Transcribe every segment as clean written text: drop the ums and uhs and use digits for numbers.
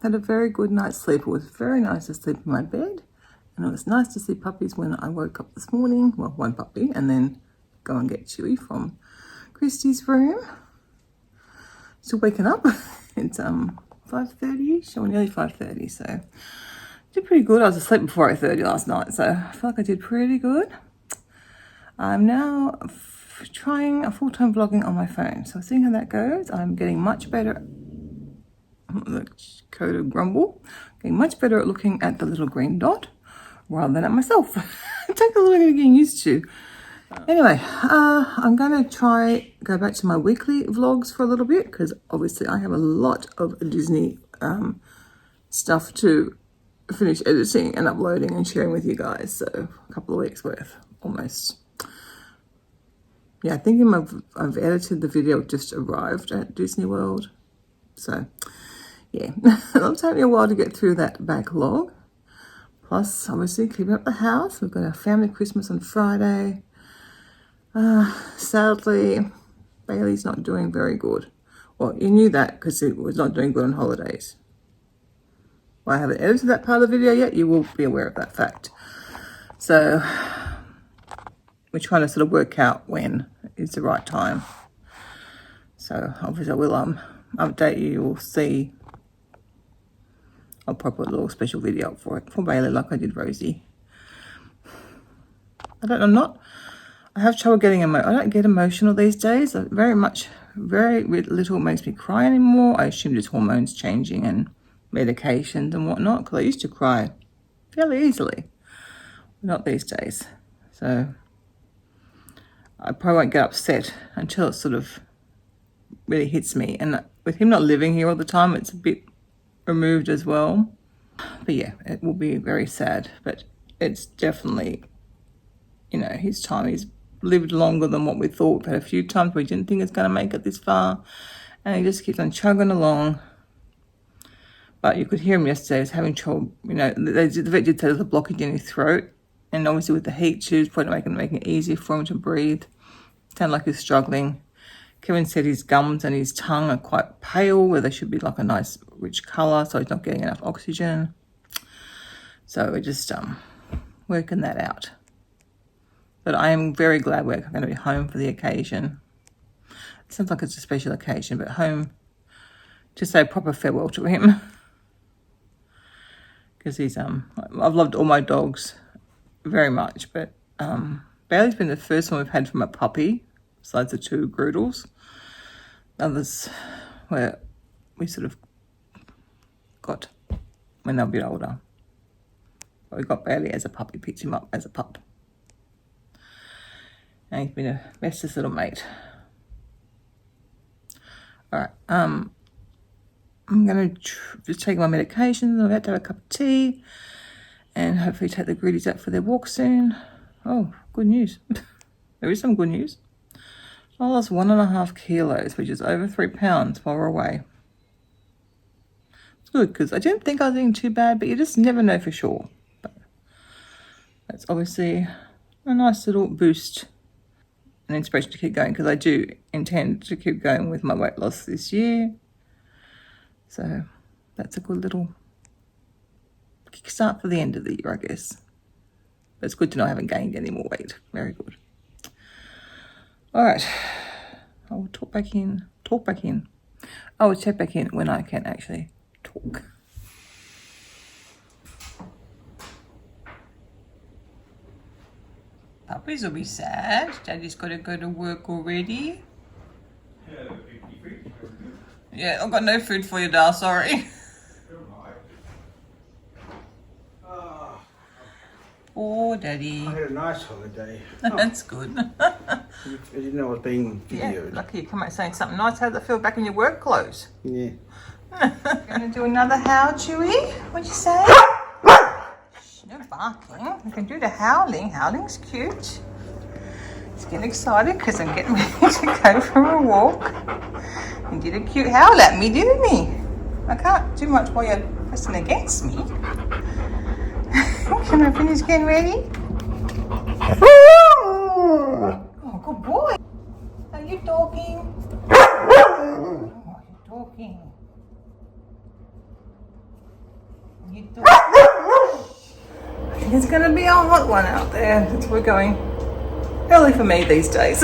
had a very good night's sleep. It was very nice to sleep in my bed. And it was nice to see puppies when I woke up this morning. Well, one puppy, and then go and get Chewy from Christy's room. Still waking up. It's 5:30ish, or nearly 5:30, so did pretty good. I was asleep before 8:30 last night, so I feel like I did pretty good. I'm now trying a full-time vlogging on my phone, so seeing how that goes. I'm getting much better. The code of grumble. Getting much better at looking at the little green dot rather than at myself. It takes a little bit of getting used to. Anyway, I'm going to go back to my weekly vlogs for a little bit, because obviously I have a lot of Disney stuff to finish editing and uploading and sharing with you guys. So a couple of weeks worth, almost. Yeah, I think I've edited the video, just arrived at Disney World. So yeah, it'll take me a while to get through that backlog. Plus, obviously, keeping up the house. We've got our family Christmas on Friday. Sadly, Bailey's not doing very good. Well, you knew that because it was not doing good on holidays. Well, I haven't edited that part of the video yet. You will be aware of that fact. So we're trying to sort of work out when is the right time. So obviously I will update you. You'll see. I'll probably put a little special video up for Bailey, like I did Rosie. I have trouble getting I don't get emotional these days. Very little makes me cry anymore. I assume just hormones changing and medications and whatnot, because I used to cry fairly easily. Not these days. So I probably won't get upset until it sort of really hits me. And with him not living here all the time, it's a bit removed as well. But yeah, it will be very sad. But it's definitely, his time. He's lived longer than what we thought. We've had a few times we didn't think it's going to make it this far. And he just keeps on chugging along. But you could hear him yesterday. He was having trouble, the vet did say there's a blockage in his throat. And obviously with the heat tubes, probably making it easier for him to breathe. Sounded like he's struggling. Kevin said his gums and his tongue are quite pale, where they should be like a nice rich colour, so he's not getting enough oxygen. So we're just working that out. But I am very glad we're going to be home for the occasion. It sounds like it's a special occasion, but home to say a proper farewell to him. Because he's I've loved all my dogs very much, but Bailey's been the first one we've had from a puppy, besides the two Groodles. Others where we sort of got when they're a bit older. But we got Bailey as a puppy, picked him up as a pup. And he's been a bestest little mate. Alright, I'm going to just take my medications. I'm about to have a cup of tea. And hopefully take the Greedies out for their walk soon. Oh, good news. There is some good news. I lost 1.5 kilos, which is over 3 pounds while we're away. It's good, because I didn't think I was doing too bad, but you just never know for sure. But that's obviously a nice little boost and inspiration to keep going, because I do intend to keep going with my weight loss this year. So that's a good little kickstart for the end of the year, I guess. But it's good to know I haven't gained any more weight. Very good. All right. I will talk back in. I will check back in when I can actually talk. Puppies will be sad. Daddy's got to go to work already. Yeah, I've got no food for you, Dal. Sorry. Oh, Daddy. I had a nice holiday. That's good. I didn't know I was being videoed. Yeah, lucky you come out saying something nice. How does it feel back in your work clothes? Yeah. Gonna do another howl, Chewy? What'd you say? Shh, no barking. We can do the howling. Howling's cute. He's getting excited because I'm getting ready to go for a walk. He did a cute howl at me, didn't he? I can't do much while you're pressing against me. Can I finish getting ready? Oh, good boy. Are you talking? Oh, you're talking. It's going to be a hot one out there. We're going early for me these days.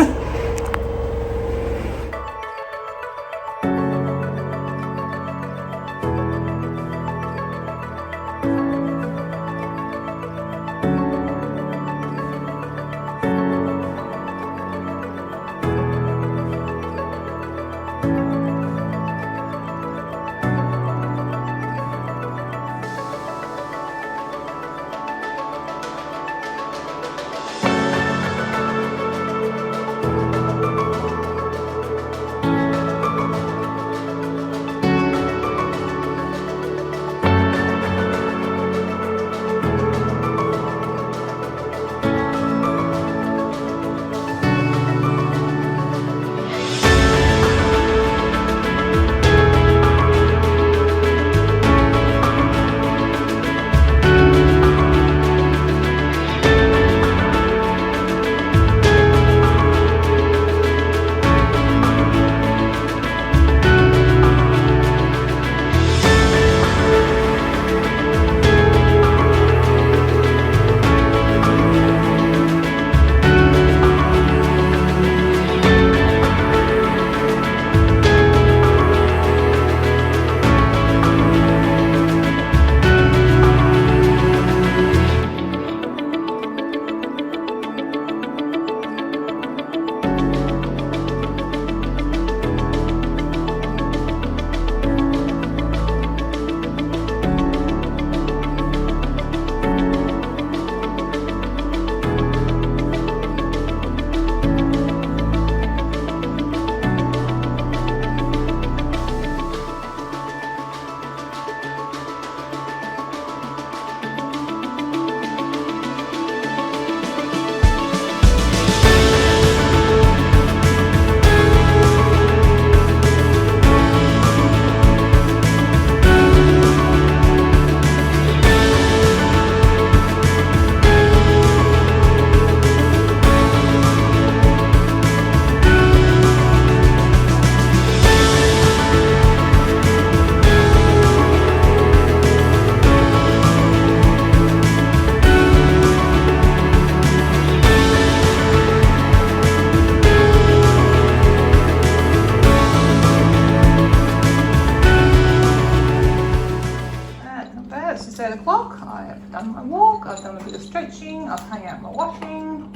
It's 8 o'clock. I have done my walk, I've done a bit of stretching, I've hung out my washing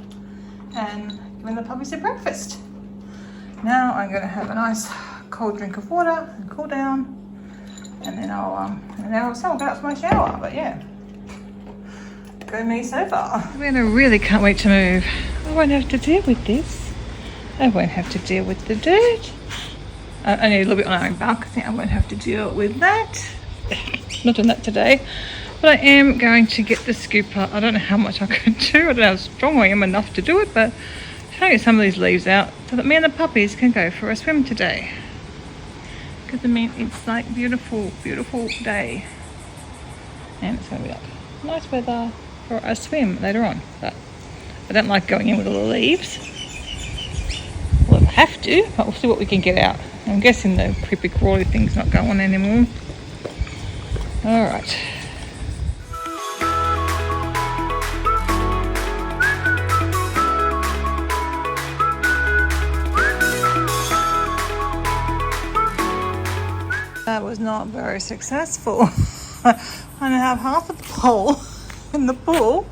and given the puppies their breakfast. Now I'm going to have a nice cold drink of water and cool down, and then I'll get up for my shower. But yeah, go me so far. I really can't wait to move. I won't have to deal with this. I won't have to deal with the dirt. Only a little bit on our own balcony. I won't have to deal with that. Not doing that today, but I am going to get the scooper. I don't know how much I can do. I don't know how strong I am enough to do it, but I'm trying to get some of these leaves out so that me and the puppies can go for a swim today. Because I mean, it's like beautiful, beautiful day, and it's going to be like nice weather for a swim later on. But I don't like going in with all the leaves. Well, I have to, but we'll see what we can get out. I'm guessing the creepy crawly thing's not going anymore. All right. That was not very successful. I only have half of the pole in the pool.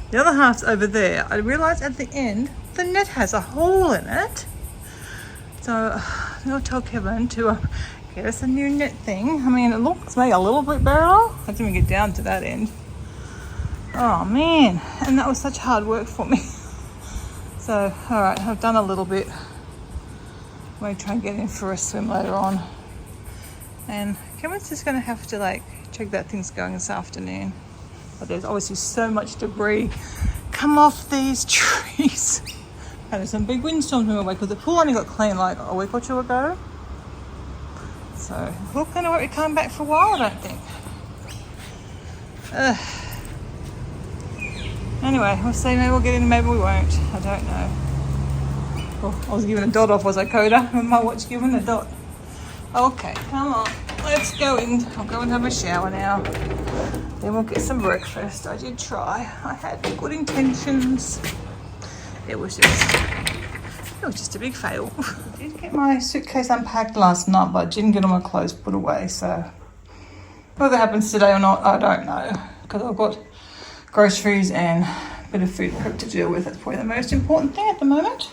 The other half's over there. I realised at the end the net has a hole in it. So I'll tell Kevin to get us a new net thing. I mean, it looks maybe a little bit better. I didn't even get down to that end. Oh man, and that was such hard work for me. So, all right, I've done a little bit. I'm going to try and get in for a swim later on. And Kevin's just going to have to like check that thing's going this afternoon. But there's obviously so much debris come off these trees. And there's some big windstorms moving away because the pool only got clean like a week or two ago. So we're going to be coming back for a while, I don't think. Anyway, we'll see. Maybe we'll get in, maybe we won't. I don't know. Oh, I was giving a dot off, was I, Coda? My watch giving a dot. Okay, come on. let's go in. I'll go and have a shower now. Then we'll get some breakfast. I did try. I had good intentions. It was just a big fail. I did get my suitcase unpacked last night, but I didn't get all my clothes put away. So whether that happens today or not, I don't know. Because I've got groceries and a bit of food prep to deal with. That's probably the most important thing at the moment.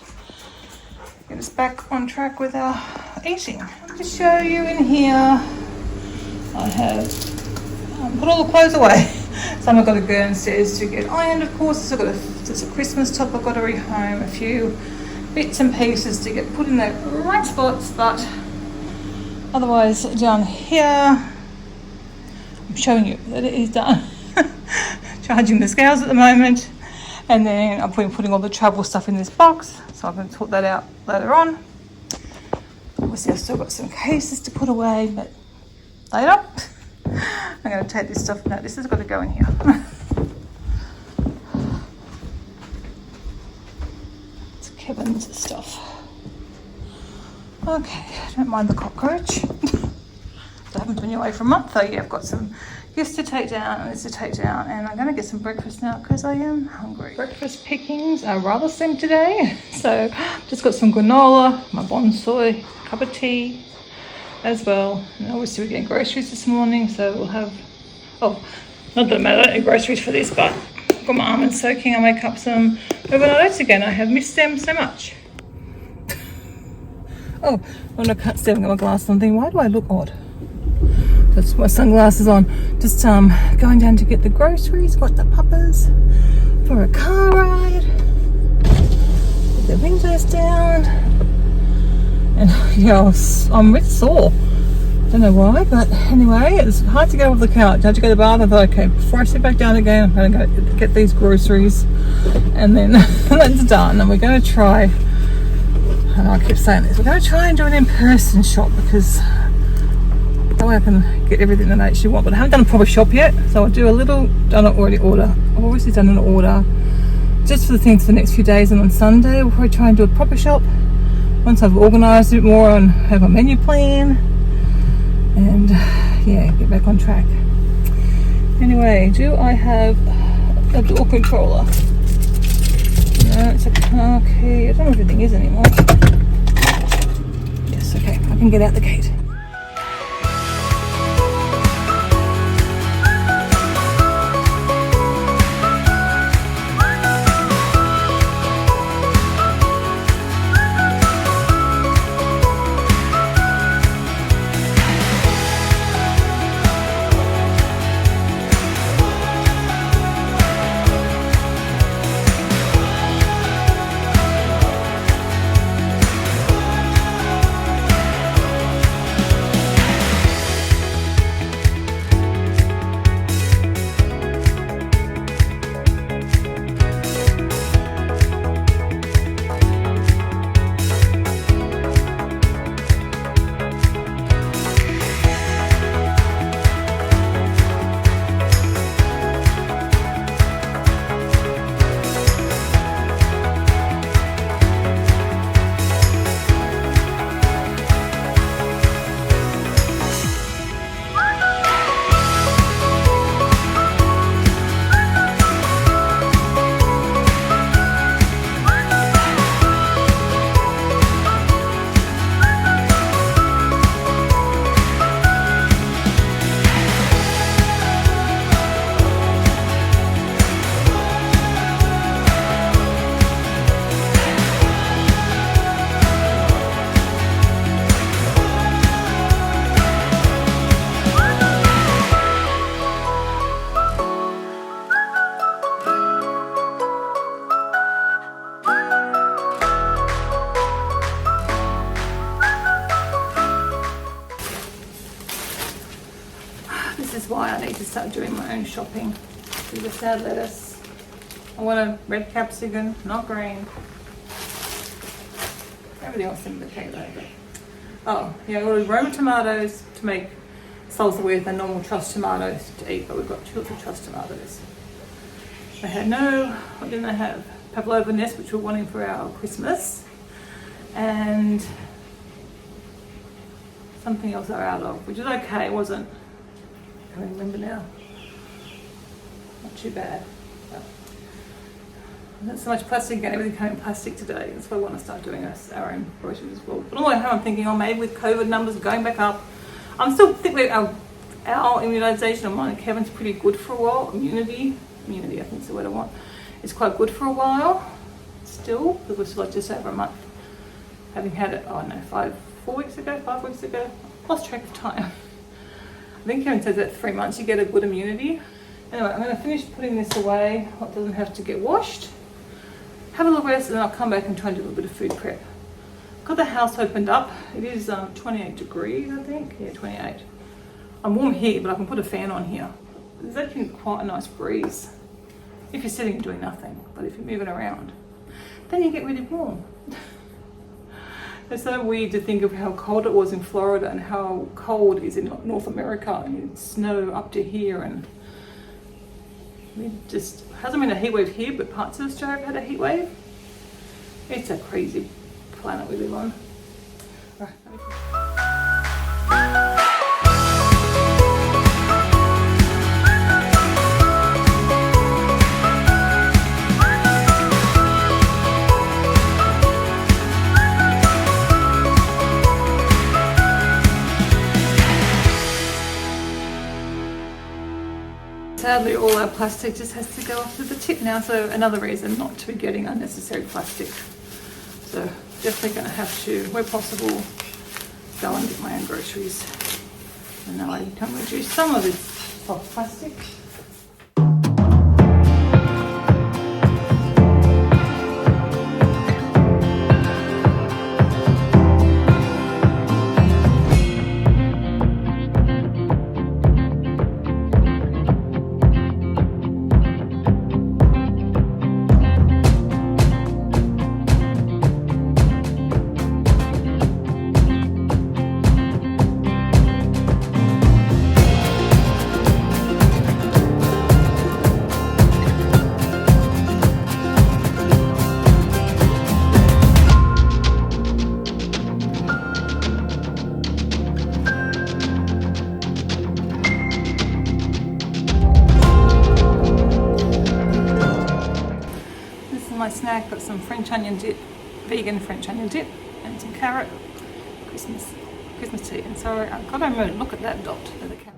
Get us back on track with our eating. To show you in here, I have put all the clothes away. Some I've got to go downstairs to get ironed, of course. There's a Christmas top I've got to rehome, a few bits and pieces to get put in the right spots, but otherwise down here, I'm showing you that it is done. Charging the scales at the moment, and then I'm putting all the travel stuff in this box, so I'm going to sort that out later on. Obviously I've still got some cases to put away, but later I'm going to take this stuff. No, this has got to go in here. It's Kevin's stuff. Okay, don't mind the cockroach. I haven't been away for a month though. Yeah, I've got some gifts to take down and this to take down, and I'm going to get some breakfast now because I am hungry. Breakfast pickings are rather slim today, so just got some granola, my bonsai, cup of tea as well, and obviously we're getting groceries this morning, so we'll have, not that I don't need groceries for this, but I've got my almonds soaking. I'll make up some overnight oats again. I have missed them so much. Oh, when I can't see, I've got my glasses on thinking, why do I look odd? That's my sunglasses on. Just going down to get the groceries, got the puppers for a car ride. Put the windows down. And I'm a bit sore. Don't know why, but anyway, it's hard to get off the couch. I had to go to the bath. I thought, okay, before I sit back down again, I'm going to go get these groceries, and then that's done. And we're going to try, and I keep saying this, we're going to try and do an in-person shop, because that way I can get everything that I actually want. But I haven't done a proper shop yet, so I'll do a little, I've obviously done an order just for the things for the next few days, and on Sunday we'll probably try and do a proper shop once I've organised a bit more and have a menu plan, and yeah, get back on track. Anyway, do I have a door controller? No, it's a car key. I don't know if everything is anymore. Yes, okay, I can get out the gate. This is why I need to start doing my own shopping. See the sad lettuce. I want a red capsicum, not green. Everything else in the potato. Oh, yeah, I ordered Roma tomatoes to make salsa with and normal truss tomatoes to eat, but we've got two little truss tomatoes. They had what didn't they have? Pavlova nest, which we're wanting for our Christmas. And something else they're out of, which is okay. It wasn't, I can't remember now. Not too bad. But not so much plastic again, everything came in plastic today. That's why I want to start doing our own groceries as well. But all the way home I'm thinking, oh, maybe with COVID numbers going back up, I'm still thinking our immunisation of mine and Kevin's pretty good for a while. Immunity, I think is the word I want. It's quite good for a while still, because we're still like just over a month. Having had it, 5 weeks ago, lost track of time. I think Kevin says that 3 months you get a good immunity. Anyway, I'm going to finish putting this away. It doesn't have to get washed. Have a little rest, and then I'll come back and try and do a little bit of food prep. Got the house opened up. It is 28 degrees, I think. Yeah, 28. I'm warm here, but I can put a fan on here. There's actually quite a nice breeze if you're sitting and doing nothing. But if you're moving around, then you get really warm. It's so weird to think of how cold it was in Florida and how cold it is in North America, and it's snow up to here, and it just hasn't been a heat wave here, but parts of Australia have had a heat wave. It's a crazy planet we live on. Right. Sadly, all our plastic just has to go off to the tip now, so another reason not to be getting unnecessary plastic. So definitely going to have to, where possible, go and get my own groceries. And now I can reduce some of this soft plastic. My snack, got some French onion dip, vegan French onion dip, and some carrot, Christmas tea. And so I've got to remember, look at that dot of the carrot.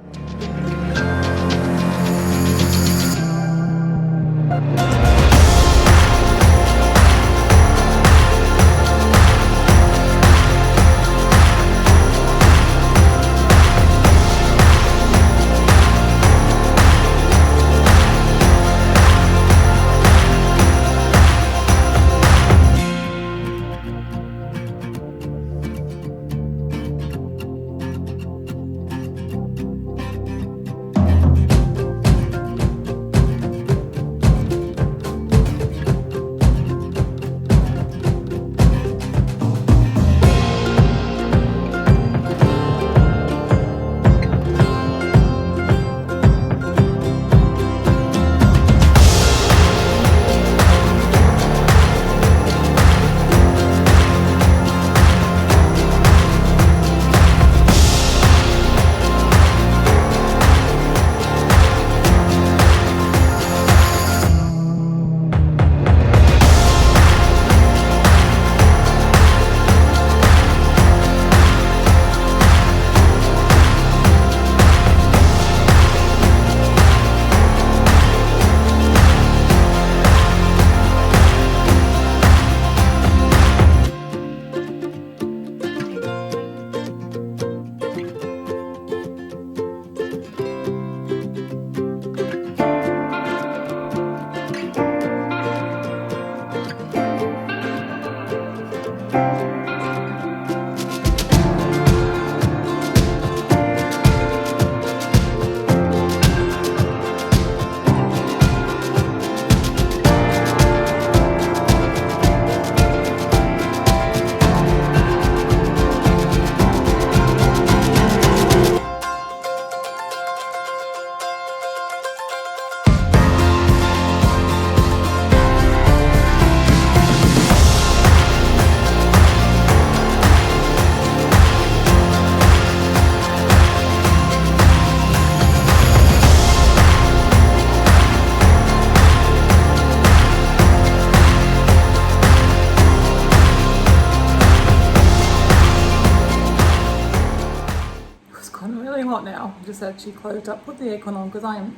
just actually closed up, put the aircon on because I am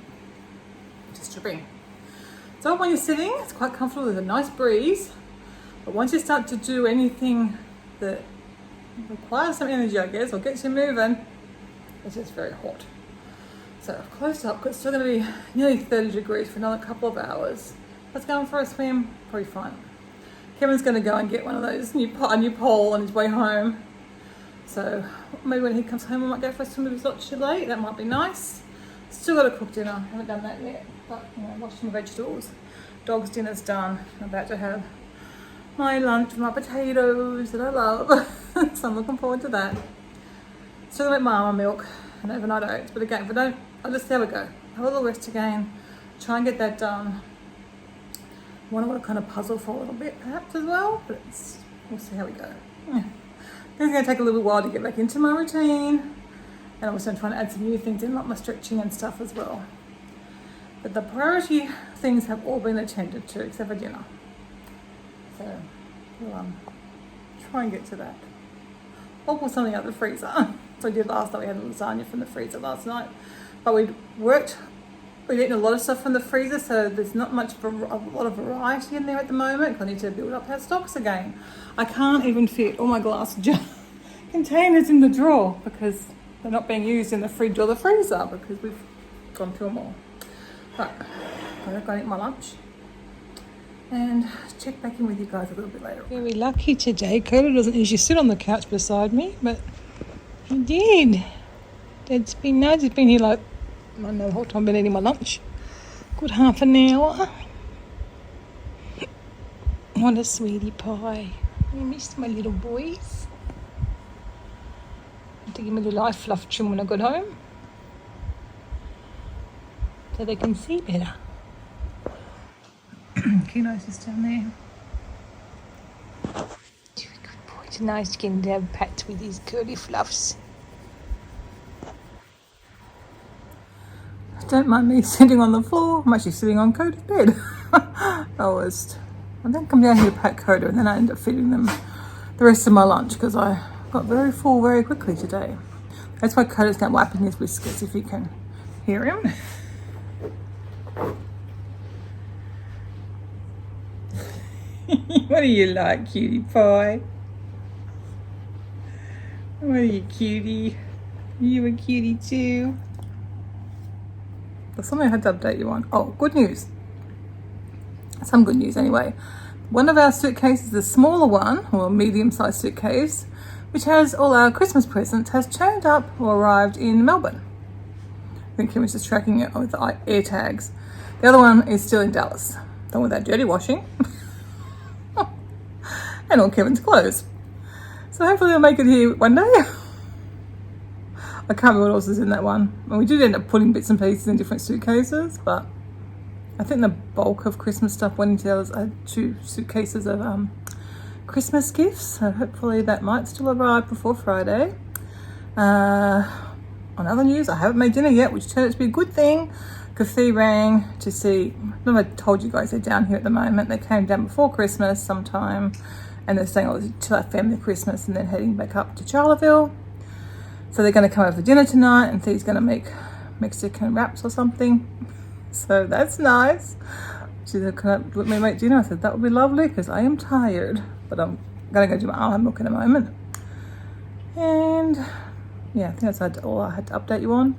just tripping. So when you're sitting, it's quite comfortable, there's a nice breeze. But once you start to do anything that requires some energy, I guess, or gets you moving, it's just very hot. So I've closed up, because it's still going to be nearly 30 degrees for another couple of hours. Let's go for a swim, probably fine. Kevin's going to go and get one of those new pole on his way home. So maybe when he comes home, I might go for a swim if it's not too late. That might be nice. Still got to cook dinner. I haven't done that yet. But, you know, washed my vegetables. Dog's dinner's done. I'm about to have my lunch with my potatoes that I love. So I'm looking forward to that. Still gonna make my almond milk and overnight oats. But again, if I don't, I'll just see how we go. Have a little rest again. Try and get that done. I want to kind of puzzle for a little bit perhaps as well. But we'll see how we go. Yeah. It's going to take a little while to get back into my routine. And also I'm trying to add some new things in, like my stretching and stuff as well. But the priority things have all been attended to, except for dinner. So we'll try and get to that. Or pull something out of the freezer. So I did last night, we had lasagna from the freezer last night. But we'd eaten a lot of stuff from the freezer, so there's not a lot of variety in there at the moment. I need to build up our stocks again. I can't even fit all my glass jar containers in the drawer because they're not being used in the fridge or the freezer because we've gone through them all. But I'm going to eat my lunch and check back in with you guys a little bit later. Very lucky today. Coda doesn't usually sit on the couch beside me, but he did. It's been nice. He's been here like, I don't know, the whole time I've been eating my lunch. Good half an hour. What a sweetie pie. I missed my little boys. I had to give me a little eye fluff trim when I got home, so they can see better. Kino's just down there. You're a good boy. It's nice getting to have pats with these curly fluffs. Don't mind me sitting on the floor. I'm actually sitting on Coda's bed. I then come down here to pat Coda and then I end up feeding them the rest of my lunch because I got very full very quickly today. That's why Coda's not wiping his biscuits, if you can hear him. What do you like, cutie pie? What are you, cutie? Are you a cutie too? There's something I had to update you on. Oh, good news. Some good news anyway. One of our suitcases, the smaller one, or a medium-sized suitcase, which has all our Christmas presents, has turned up or arrived in Melbourne. I think Kim was just tracking it with the air tags. The other one is still in Dallas. Done with that dirty washing. And all Kevin's clothes. So hopefully they'll make it here one day. I can't remember what else is in that one. And we did end up putting bits and pieces in different suitcases, but I think the bulk of Christmas stuff went into those 2 suitcases of Christmas gifts. So hopefully that might still arrive before Friday. On other news, I haven't made dinner yet, which turned out to be a good thing. Kathy rang to see, I told you guys they're down here at the moment. They came down before Christmas sometime, and they're staying till our family Christmas and then heading back up to Charleville. So they're going to come over for dinner tonight, and Thee's going to make Mexican wraps or something. So that's nice. She said, "Can I let me make dinner?" I said, "That would be lovely because I am tired." But I'm going to go do my almond milk in a moment. And yeah, I think that's all I had to update you on.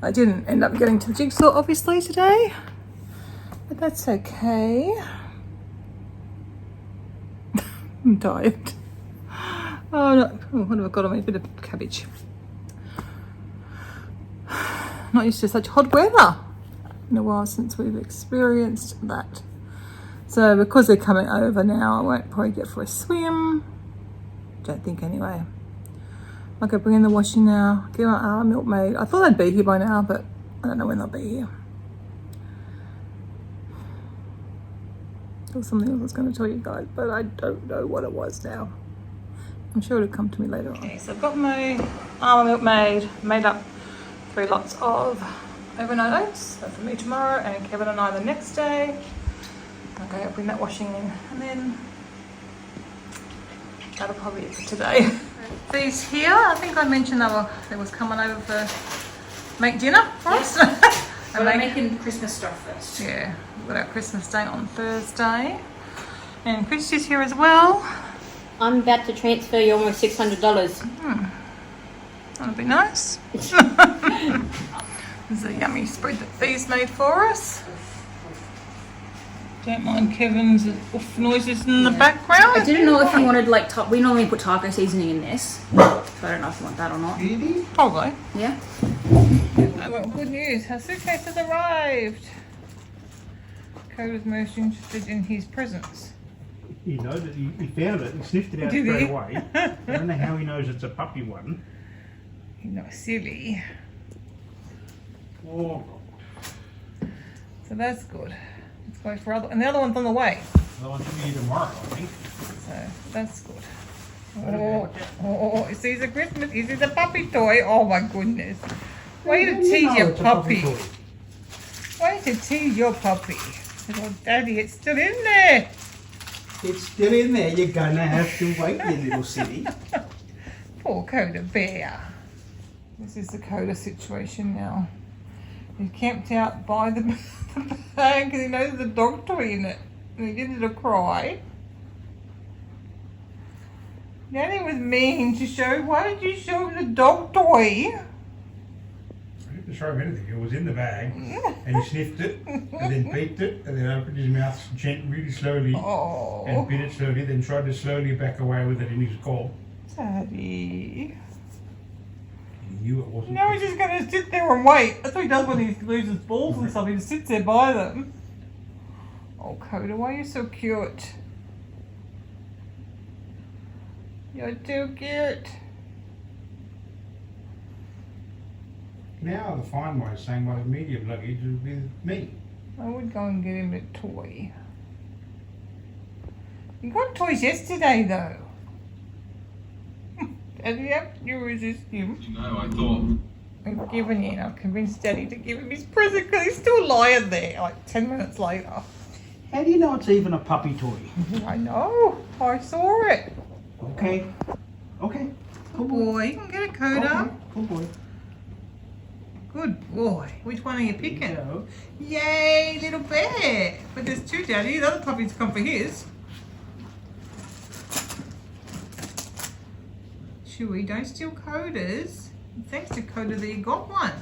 I didn't end up getting to the jigsaw obviously today, but that's okay. I'm tired. Oh, no. What have I got on me? A bit of cabbage. Not used to such hot weather in a while since we've experienced that. So because they're coming over now, I won't probably get for a swim. Don't think anyway. I'll go bring in the washing now, get my almond milk made. I thought they'd be here by now, but I don't know when they'll be here. There was something else I was going to tell you guys, but I don't know what it was now. I'm sure it'll come to me later on. Okay, so I've got my almond milk made up 3 lots of overnight oats. So for me tomorrow and Kevin and I the next day. Okay, I'll bring that washing in and then that'll probably be it for today. These here, I think I mentioned they was coming over for make dinner for us. But I'm making Christmas stuff first. Yeah, we've got our Christmas day on Thursday. And Christy's here as well. I'm about to transfer you almost $600. That'll be nice. This is a yummy spread that Fee's made for us. Don't mind Kevin's oof noises in the background. I didn't know if you wanted like we normally put taco seasoning in this. So I don't know if you want that or not. Really? Probably. Yeah? Well, good news. Our suitcase has arrived. Code was most interested in his presents. He knows it. He found it and sniffed it out Did straight he? away. I don't know how he knows it's a puppy one. He's not silly. Oh, So that's good. Let's wait for other, and the other one's on the way. well, it should be here tomorrow, I think. So that's good. Oh, is this a Christmas? Is this a puppy toy? Oh my goodness. Way to tease your puppy. Way to tease your puppy. Little daddy, it's still in there. It's still in there. You're gonna have to wait, you little silly. Poor Coda Bear. This is the Coda situation now. He's camped out by the bag because he knows there's a dog toy in it. And he gives it a cry. Daddy was mean to show. Why did you show him the dog toy? I didn't show him anything. It was in the bag, and he sniffed it, and then peeked it, and then opened his mouth really slowly, Oh, and bit it slowly, then tried to slowly back away with it in his call. Daddy. He knew it wasn't. No, he's just going to sit there and wait. That's what he does when he loses balls and stuff. He just sits there by them. Oh, Coda, why are you so cute? You're too cute. Now the fine way is saying my medium luggage is with me. I would go and get him a toy. You got toys yesterday, though. Daddy, you resist him. You know, I thought I've given in. I've convinced Daddy to give him his present because he's still lying there like 10 minutes later. How do you know it's even a puppy toy? I know. I saw it. Okay. Okay. Good boy. You can get it, Coda. Okay. Good boy. Good boy. Which one are you picking? Go. Yay, little bear. But there's two, Daddy. The other puppy's come for his. Chewy, don't steal Coda's. Thanks to Coda that you got one.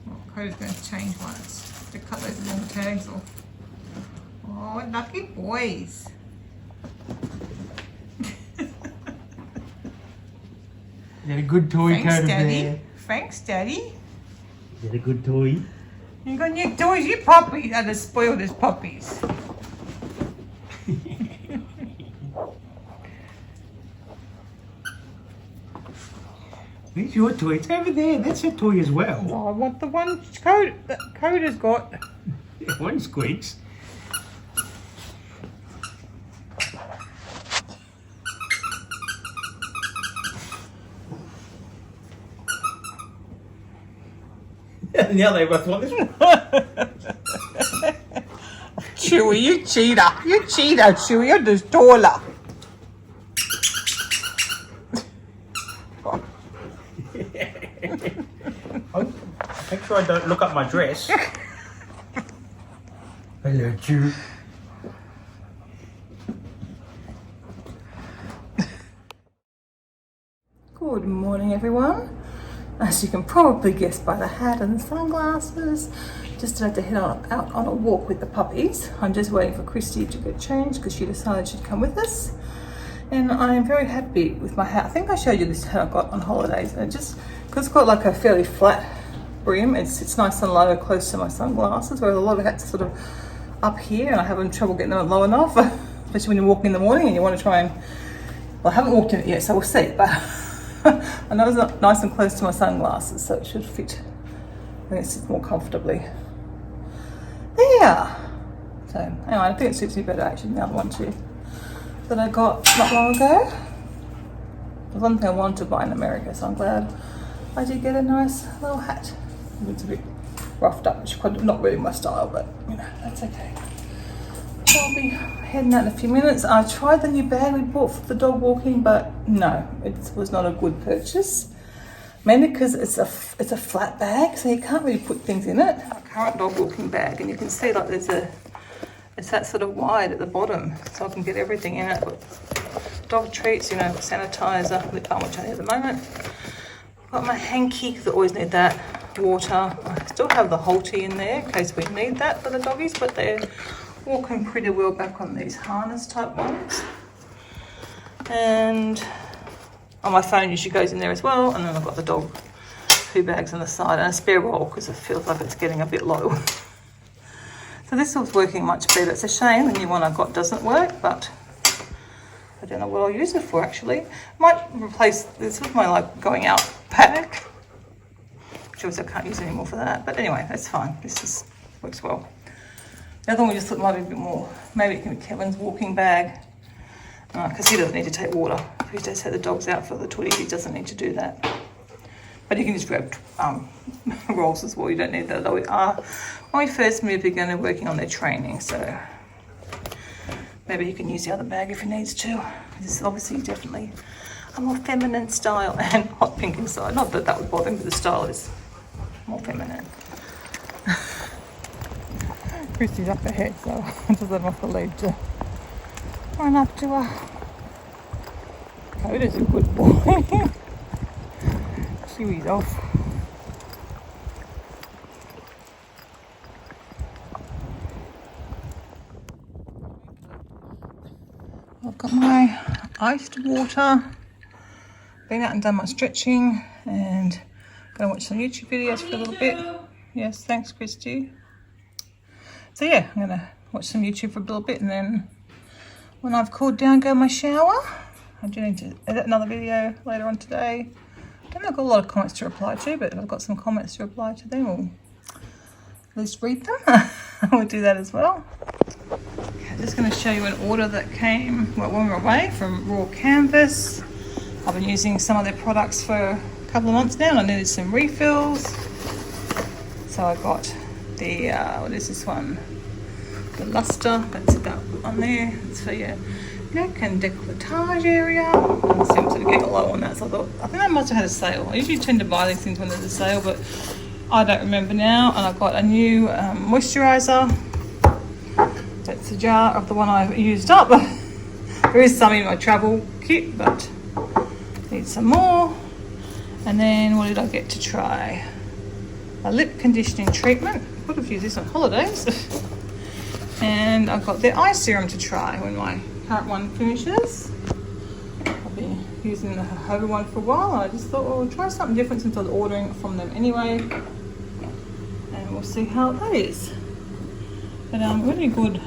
Oh, Coda's going to change once. To cut those long tags off. Oh, lucky boys. Is that a good toy, Thanks, Coda Daddy. Bear? Thanks, Daddy. Is that a good toy? You got new toys. You puppies are the spoiled as puppies. Where's your toy? It's over there. That's your toy as well. Oh, I want the one that Coda's got. One squeaks. Now they both want this one. Chewy, you cheater. You cheater, Chewy. You're just taller. Make sure I don't look up my dress. Hello, Chew. Good morning, everyone. As you can probably guess by the hat and the sunglasses, just about to head out on a walk with the puppies. I'm just waiting for Christy to get changed because she decided she'd come with us. And I am very happy with my hat. I think I showed you this hat I got on holidays. And it just, because it's got like a fairly flat brim, it's nice and low, close to my sunglasses, whereas a lot of hats are sort of up here and I have trouble getting them low enough, especially when you're walking in the morning and you want to try and, well, I haven't walked in it yet, so we'll see, but I know it's not nice and close to my sunglasses, so it should fit, I think it sits more comfortably. There! So, anyway, I think it suits me better actually than the other one too, that I got not long ago. There's one thing I wanted to buy in America, so I'm glad I did get a nice little hat. It's a bit roughed up, which is not really my style, but you know, that's okay. So I'll be heading out in a few minutes. I tried the new bag we bought for the dog walking, but no, it was not a good purchase. Mainly because it's a flat bag, so you can't really put things in it. Our current dog walking bag, and you can see like it's that sort of wide at the bottom, so I can get everything in it. Dog treats, you know, sanitizer, lip balm, which I need at the moment. Got my hanky, because I always need that. Water. I still have the halter in there in case we need that for the doggies, but they're walking pretty well back on these harness type ones. And on my phone usually goes in there as well, and then I've got the dog poo bags on the side and a spare roll because it feels like it's getting a bit low. So this was working much better. It's a shame the new one I got doesn't work, but I don't know what I'll use it for actually. Might replace this with my like going out bag, which obviously I can't use anymore for that. But anyway, that's fine. This just works well. The other one we just thought might be a bit more. Maybe it can be Kevin's walking bag, because he doesn't need to take water. If he does take the dogs out for the tootie, he doesn't need to do that. But you can just grab rolls as well. You don't need that. Though we are, when we first moved, we're going to be working on their training, so maybe he can use the other bag if he needs to. This is obviously definitely a more feminine style and hot pink inside. Not that that would bother him, but the style is more feminine. Christy's up ahead, so I just let him off the lead to run up to her. Coda's a good boy. Chewy's off. I've got my iced water. Been out and done my stretching and gonna watch some YouTube videos for a little bit. Yes, thanks Christy. So yeah, I'm gonna watch some YouTube for a little bit, and then when I've cooled down, go in my shower. I do need to edit another video later on today. I don't know, I've got a lot of comments to reply to, but if I've got some comments to reply to, then we'll at least read them. We'll do that as well. Okay, I'm just going to show you an order that came when we were away from Raw Canvas. I've been using some of their products for a couple of months now, and I needed some refills. So I got the, what is this one? The luster, that's that on there. It's for your neck and décolletage area. I'm sort of getting low on that, so I think I must have had a sale. I usually tend to buy these things when there's a sale, but I don't remember now. And I've got a new moisturiser. That's a jar of the one I used up. There is some in my travel kit, but need some more. And then what did I get to try? A lip conditioning treatment. I could have used this on holidays. And I've got their eye serum to try when my current one finishes. I've been using the Hover one for a while, and I just thought, well, we'll try something different since I was ordering from them anyway, and we'll see how that is. But really good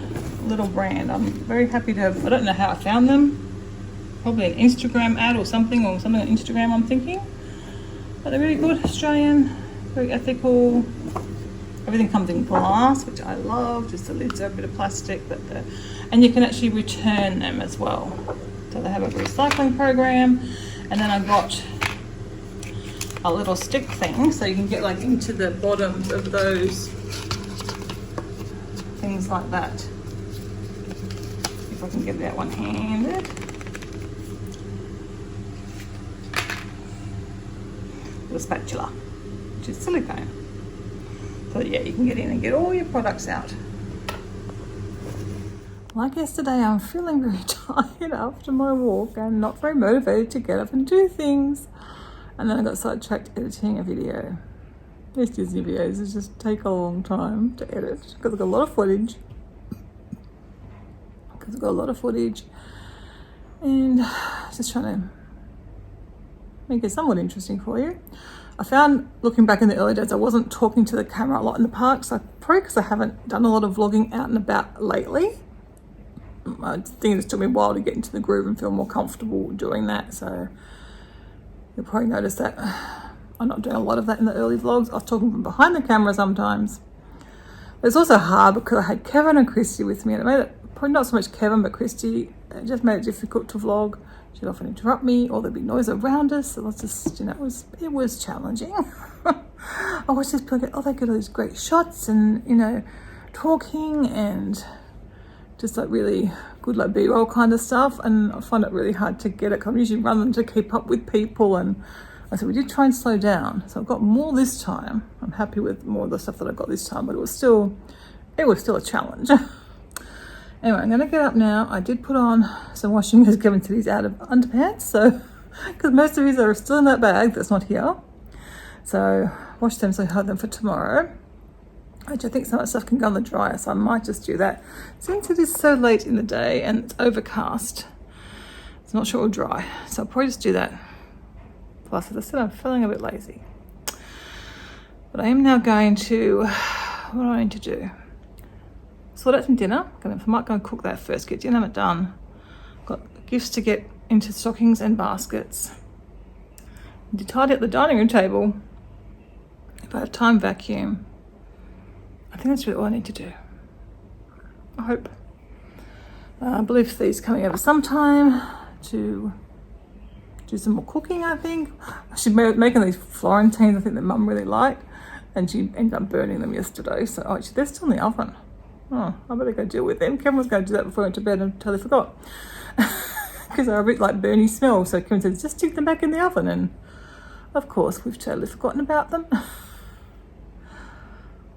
little brand. I'm very happy to have. I don't know how I found them. Probably an Instagram ad or something on Instagram, I'm thinking. But they're really good, Australian, very ethical. Everything comes in glass, which I love. Just the lids are a bit of plastic, but and you can actually return them as well. So they have a recycling program. And then I got a little stick thing, so you can get like into the bottoms of those things like that. If I can get that one-handed. With a spatula, which is silicone. So yeah, you can get in and get all your products out. Like yesterday, I'm feeling very tired after my walk and not very motivated to get up and do things. And then I got sidetracked editing a video. These Disney videos just take a long time to edit because I've got a lot of footage. And just trying to make it somewhat interesting for you. I found, looking back in the early days, I wasn't talking to the camera a lot in the park, so probably because I haven't done a lot of vlogging out and about lately. I think it just took me a while to get into the groove and feel more comfortable doing that, so you'll probably notice that I'm not doing a lot of that in the early vlogs. I was talking from behind the camera sometimes. But it's also hard because I had Kevin and Christy with me, and it made it, probably not so much Kevin, but Christy, it just made it difficult to vlog. She'd often interrupt me, or there'd be noise around us. So it was just, it was challenging. I was just like, oh, they get all these great shots and, talking and just like really good like B-roll kind of stuff. And I find it really hard to get it because I'm usually running to keep up with people, and So we did try and slow down. So I've got more this time. I'm happy with more of the stuff that I got this time, but it was still a challenge. Anyway, I'm going to get up now. I did put on some washing as Kevin said he's out of underpants, so because most of these are still in that bag that's not here. So wash them so I have them for tomorrow. Which I think some of that stuff can go on the dryer, so I might just do that. Since it is so late in the day and it's overcast, I'm not sure it'll dry, so I'll probably just do that. Plus, as I said, I'm feeling a bit lazy. But I am now going to, what do I need to do? Sort out some dinner. I might go and cook that first, get dinner done. Got gifts to get into stockings and baskets. To tidy up the dining room table. If I have time, vacuum. I think that's really all I need to do. I hope. I believe Thee's coming over sometime to do some more cooking, I think. She's making these Florentines, I think that Mum really liked, and she ended up burning them yesterday. So actually they're still in the oven. Oh, I better go deal with them. Kevin was going to do that before I went to bed and totally forgot. Because they're a bit like burny smell. So Kevin said, just stick them back in the oven. And of course, we've totally forgotten about them.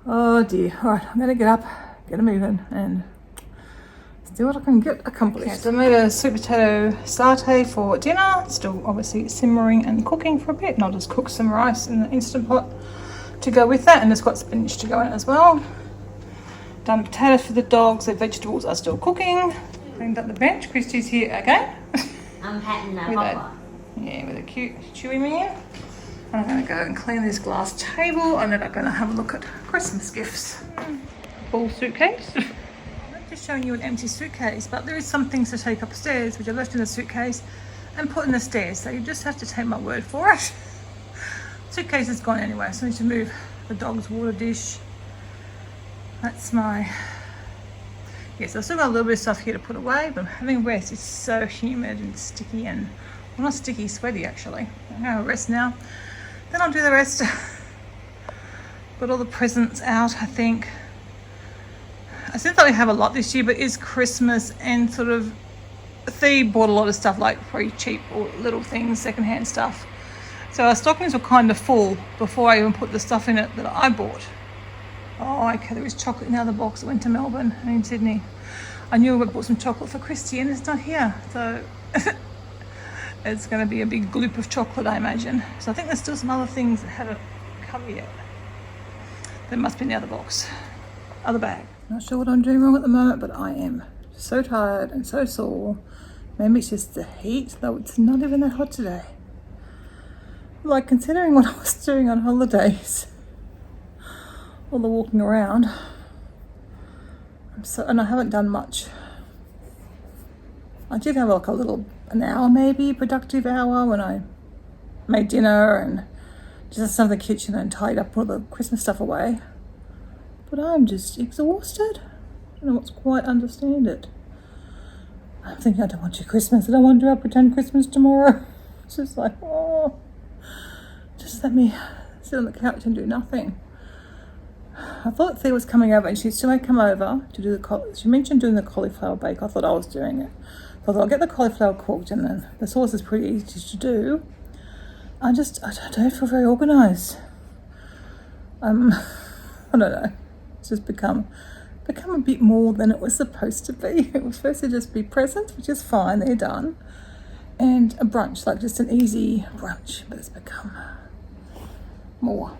Oh dear. All right, I'm going to get up, get them moving, and see what I can get accomplished. Okay, so I made a sweet potato satay for dinner. Still obviously simmering and cooking for a bit. And I'll just cook some rice in the Instant Pot to go with that. And it's got spinach to go in it as well. Done potatoes for the dogs. The vegetables are still cooking. Cleaned up the bench. Christy's here again. I'm patting that with hopper. Yeah, with a cute chewy man. And I'm going to go and clean this glass table, and then I'm going to have a look at Christmas gifts. Full suitcase. I'm just showing you an empty suitcase, but there is some things to take upstairs which I left in the suitcase and put in the stairs, so you just have to take my word for it. Suitcase is gone anyway, so I need to move the dog's water dish. That's my... Yes, I've still got a little bit of stuff here to put away, but I'm having rest. It's so humid and sticky and... Well, not sticky, sweaty actually. I'm going to rest now. Then I'll do the rest. Got all the presents out, I think. I said that we have a lot this year, but it's Christmas and sort of... Thea bought a lot of stuff, like very cheap or little things, secondhand stuff. So our stockings were kind of full before I even put the stuff in it that I bought. Oh, okay, there was chocolate in the other box that went to Melbourne and in Sydney. I knew I bought some chocolate for Christy and it's not here, so it's going to be a big gloop of chocolate, I imagine. So I think there's still some other things that haven't come yet. There must be in the other box, other bag. Not sure what I'm doing wrong at the moment, but I am so tired and so sore. Maybe it's just the heat, though it's not even that hot today. Like, considering what I was doing on holidays, all the walking around, and I haven't done much. I did have like an hour maybe, productive hour, when I made dinner and just stuff in the kitchen and tied up all the Christmas stuff away. But I'm just exhausted. I don't quite understand it. I'm thinking I don't want to do Christmas. I don't want to do our pretend Christmas tomorrow. It's just like, oh, just let me sit on the couch and do nothing. I thought Thea was coming over and she still may come over to do she mentioned doing the cauliflower bake. I thought I was doing it. So I thought I'll get the cauliflower cooked, and then the sauce is pretty easy to do. I don't feel very organised. I don't know. It's just become a bit more than it was supposed to be. It was supposed to just be presents, which is fine, they're done. And a brunch, like just an easy brunch, but it's become more.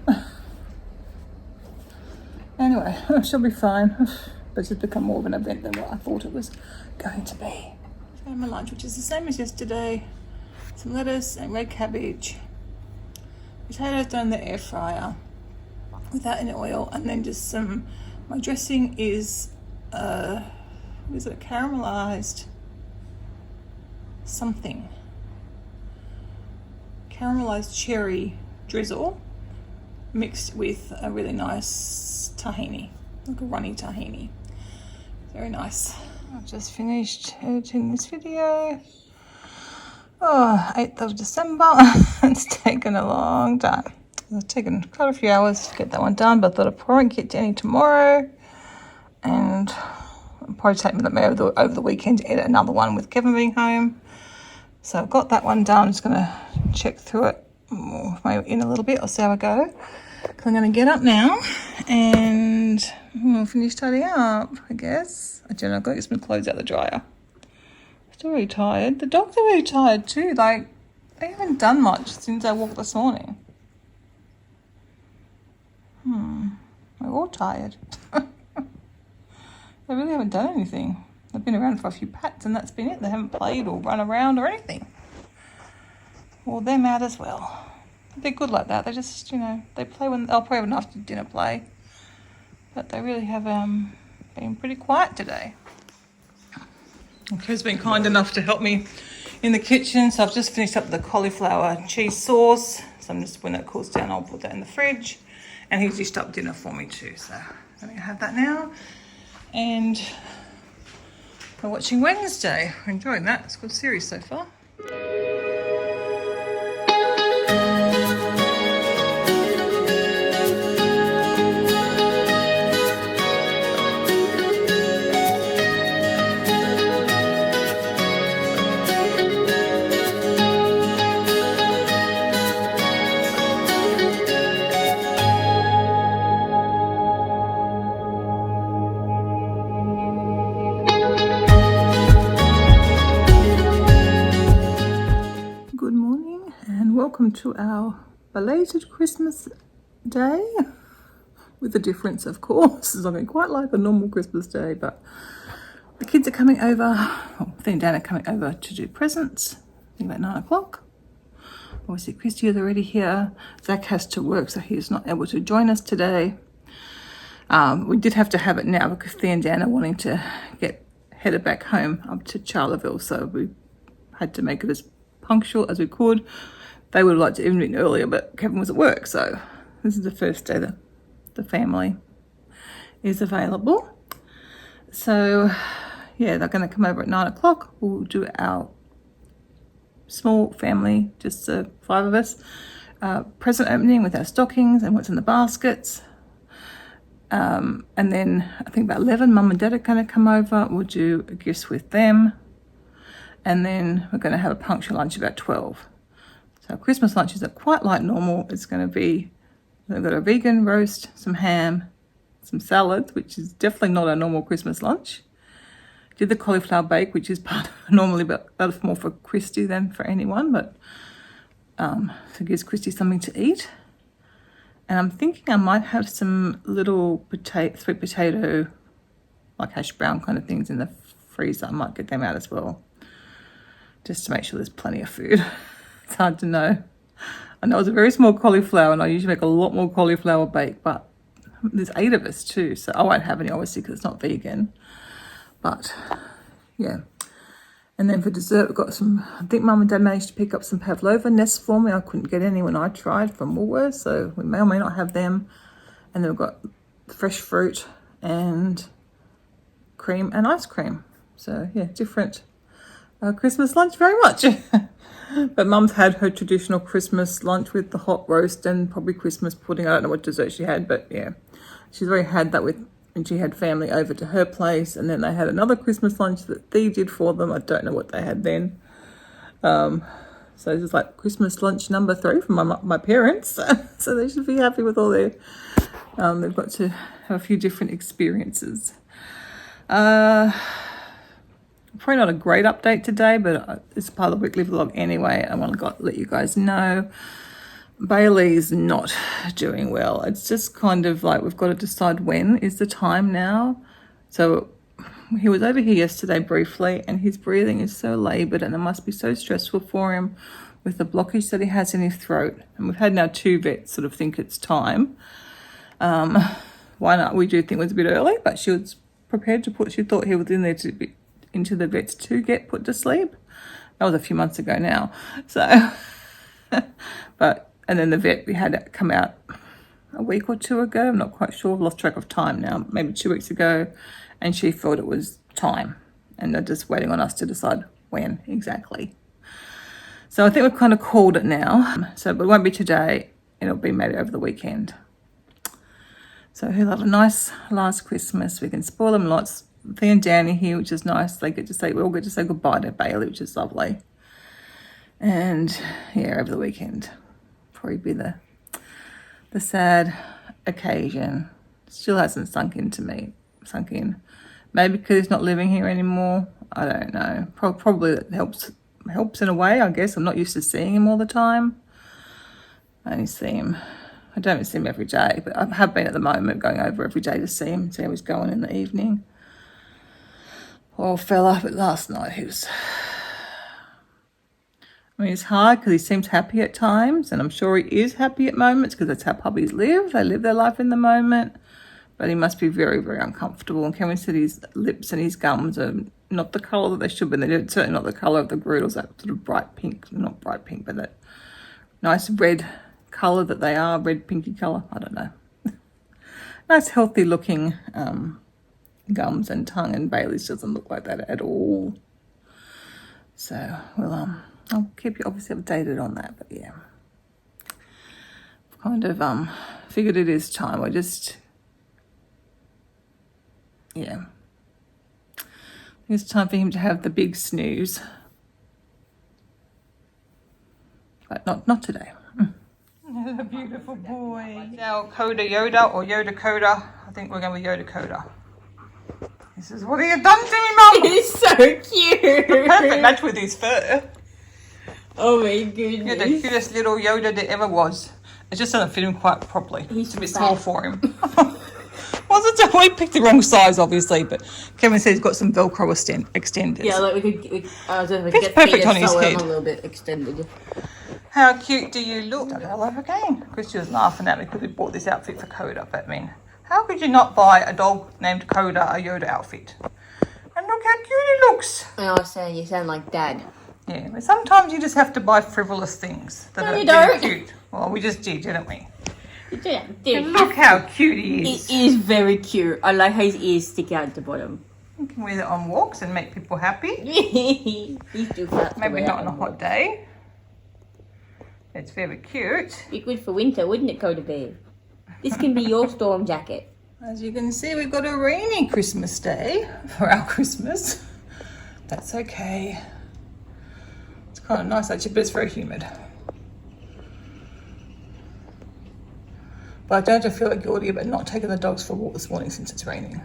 Anyway, she'll be fine, but it's just become more of an event than what I thought it was going to be. So my lunch, which is the same as yesterday, some lettuce and red cabbage, potatoes done in the air fryer without any oil, and then just some, my dressing is, what is it, caramelized something, caramelized cherry drizzle mixed with a really nice tahini, like a runny tahini. Very nice. I've just finished editing this video. Oh, 8th of December. It's taken a long time. It's taken quite a few hours to get that one done, but I thought I'd probably get to any tomorrow, and it'll probably take me over the weekend to edit another one with Kevin being home. So I've got that one done. I'm just going to check through it maybe in a little bit. I'll see how I go. Because I'm going to get up now and we'll finish tidying up, I guess. I don't know, I've got to get some clothes out of the dryer. I'm still really tired. The dogs are really tired too. Like, they haven't done much since I walked this morning. They're all tired. They really haven't done anything. They've been around for a few pats and that's been it. They haven't played or run around or anything. Wore them out as well. They're good like that. They just, you know, they play when they'll probably have an after dinner play. But they really have been pretty quiet today. Claire's been kind enough to help me in the kitchen. So I've just finished up the cauliflower cheese sauce. So I'm just, when that cools down, I'll put that in the fridge. And he's dished up dinner for me too. So I'm going to have that now. And we're watching Wednesday. We're enjoying that. It's a good series so far. Welcome to our belated Christmas day, with the difference, of course, it's not going quite like a normal Christmas day, but the kids are coming over, well, Thea and Dan are coming over to do presents, I think about 9 o'clock. Obviously Christy is already here. Zach has to work, so he's not able to join us today. We did have to have it now because Thea and Dan are wanting to get headed back home up to Charleville, so we had to make it as punctual as we could. They would have liked to even been earlier, but Kevin was at work, so this is the first day that the family is available. So, yeah, they're going to come over at 9 o'clock. We'll do our small family, just the 5 of us, present opening with our stockings and what's in the baskets. And then I think about 11, Mum and Dad are going to come over. We'll do gifts with them. And then we're going to have a punctual lunch about 12. So Christmas lunch is quite like normal. It's going to be, we've got a vegan roast, some ham, some salads, which is definitely not a normal Christmas lunch. Did the cauliflower bake, which is normally but that's more for Christy than for anyone, but so it gives Christy something to eat. And I'm thinking I might have some little sweet potato, like hash brown kind of things in the freezer. I might get them out as well, just to make sure there's plenty of food. It's hard to know. I know it's a very small cauliflower and I usually make a lot more cauliflower bake, but there's 8 of us too, so I won't have any obviously because it's not vegan. But yeah. And then for dessert we've got some, I think Mum and Dad managed to pick up some pavlova nests for me. I couldn't get any when I tried from Woolworths, so we may or may not have them. And then we've got fresh fruit and cream and ice cream. So yeah, different Christmas lunch very much. But Mum's had her traditional Christmas lunch with the hot roast and probably Christmas pudding. I don't know what dessert she had, but yeah, she's already had that with when she had family over to her place. And then they had another Christmas lunch that Thea did for them. I don't know what they had then. So this is like Christmas lunch number 3 from my parents. So they should be happy with all their, they've got to have a few different experiences. Probably not a great update today, but it's part of the weekly vlog anyway. I want to let you guys know Bailey's not doing well. It's just kind of like we've got to decide when is the time now. So he was over here yesterday briefly and his breathing is so laboured and it must be so stressful for him with the blockage that he has in his throat. And we've had now 2 vets sort of think it's time. Why not? We do think it was a bit early, but she was prepared to she thought he was in there to be into the vets to get put to sleep. That was a few months ago now. So, and then the vet we had come out a week or 2 ago. I'm not quite sure. I've lost track of time now. Maybe 2 weeks ago. And she felt it was time. And they're just waiting on us to decide when exactly. So I think we've kind of called it now. So, but it won't be today. It'll be maybe over the weekend. So he'll have a nice last Christmas. We can spoil them lots. Thea and Danny here, which is nice. We all get to say goodbye to Bailey, which is lovely. And yeah, over the weekend. probably be the sad occasion. Still hasn't sunk in. Maybe because he's not living here anymore. I don't know. Probably that helps in a way, I guess. I'm not used to seeing him all the time. I don't see him every day, but I have been at the moment going over every day to see him, see how he's going in the evening. Poor old fella, but last night it's hard because he seems happy at times, and I'm sure he is happy at moments because that's how puppies live. They live their life in the moment, but he must be very, very uncomfortable. And Kevin said his lips and his gums are not the colour that they should be. They're certainly not the colour of the Groodles, that sort of bright pink, not bright pink, but that nice red colour that they are, red pinky colour, I don't know. Nice healthy looking gums and tongue, and Bailey's doesn't look like that at all. So, well, I'll keep you obviously updated on that, but yeah. Kind of figured it is time. It's time for him to have the big snooze. But not today. A beautiful boy. Now Coda Yoda or Yoda Coda. I think we're going with Yoda Coda. He says, "What have you done to me, Mum?" He's so cute. Perfect match with his fur. Oh my goodness. You're the cutest little Yoda that ever was. It just doesn't fit him quite properly. He's a bit fat. small for him. We picked the wrong size, obviously, but Kevin said he's got some Velcro extenders. Yeah, like we could It's get perfect Peter on his sew head. him a little bit extended. How cute do you look? I love again. Christy was laughing at me because we bought this outfit for Coda, but I mean, how could you not buy a dog named Coda a Yoda outfit? And look how cute he looks. I was saying, you sound like Dad. Yeah, but sometimes you just have to buy frivolous things that No, are you really don't. cute. Well, we just did, didn't we? Yeah, And look how cute he is. He is very cute. I like how his ears stick out the bottom. You can wear it on walks and make people happy. He's too fat. Maybe not on a hot day. It's very cute. Be good for winter, wouldn't it, Coda Bear? This can be your storm jacket. As you can see, we've got a rainy Christmas day for our Christmas. That's okay. It's kind of nice actually, but it's very humid. But I don't feel like guilty about not taking the dogs for a walk this morning since it's raining.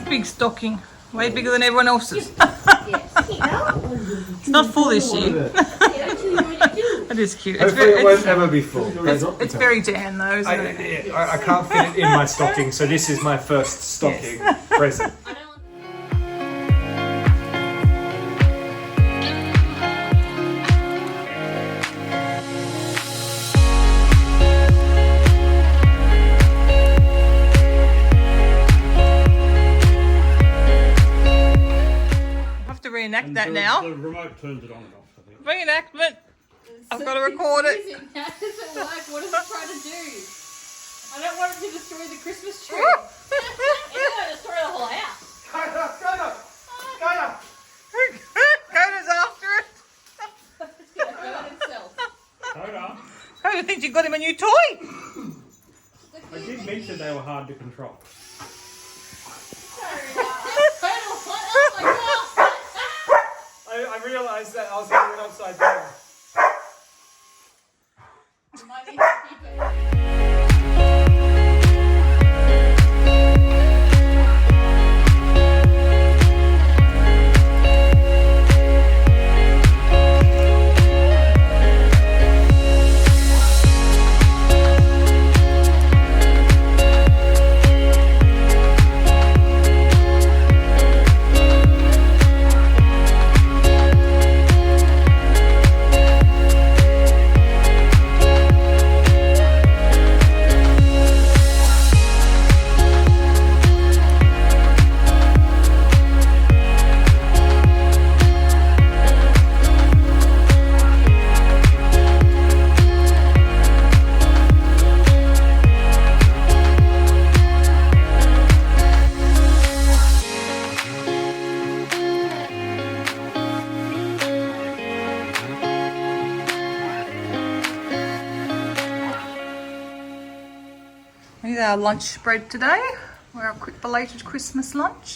Big stocking, way bigger than everyone else's. It's not full this year. It is cute. Hopefully it won't ever be full. It's very Dan though, isn't it? I can't fit it in my stocking, so this is my first stocking present. Reenact that now. The remote turns it on and off, I think. Reenactment. I've got to record it. That doesn't work. What does it try to do? I don't want it to destroy the Christmas tree. It's going to destroy the whole house. Coda's after it. It's going to burn itself. Coda thinks you got him a new toy. I did mention they were hard to control. I realised that I was holding it upside down. You might need to keep it. Here's our lunch spread today. We're our quick belated Christmas lunch.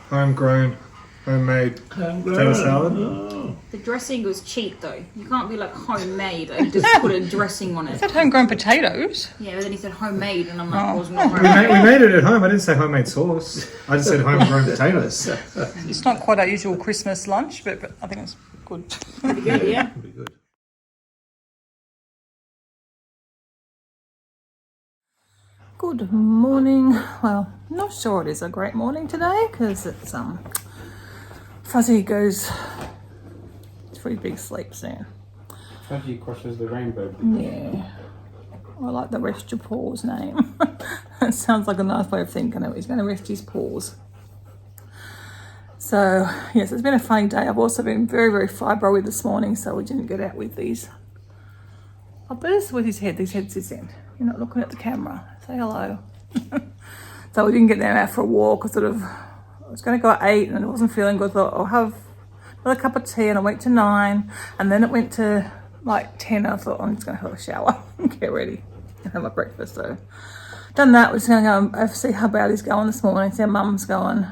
Homegrown, homemade potato salad. The dressing was cheap though. You can't be like homemade and just put a dressing on Is it. that homegrown potatoes? Yeah, but then he said homemade, and I'm like, well, it's not We homemade. made it at home. I didn't say homemade sauce. I just said homegrown potatoes. It's not quite our usual Christmas lunch, but I think it's good. Pretty good, yeah. Pretty good. Good morning. Well, not sure it is a great morning today because it's Fuzzy goes for his big sleep soon. Fuzzy crosses the rainbow. Yeah. I like the rest your paws name. It sounds like a nice way of thinking of it. He's going to rest his paws. So, yes, it's been a funny day. I've also been very, very fibro this morning, so we didn't get out with these uppers. With his head, these heads is in. You're not looking at the camera. Say hello. So we didn't get them out for a walk. I was going to go at 8 and I wasn't feeling good. I thought I'll have another cup of tea, and I went to 9 and then it went to like 10. I thought I'm just going to have a shower and get ready and have my breakfast. So done that. We're just going to go see how bad he's going this morning. See how mum's going.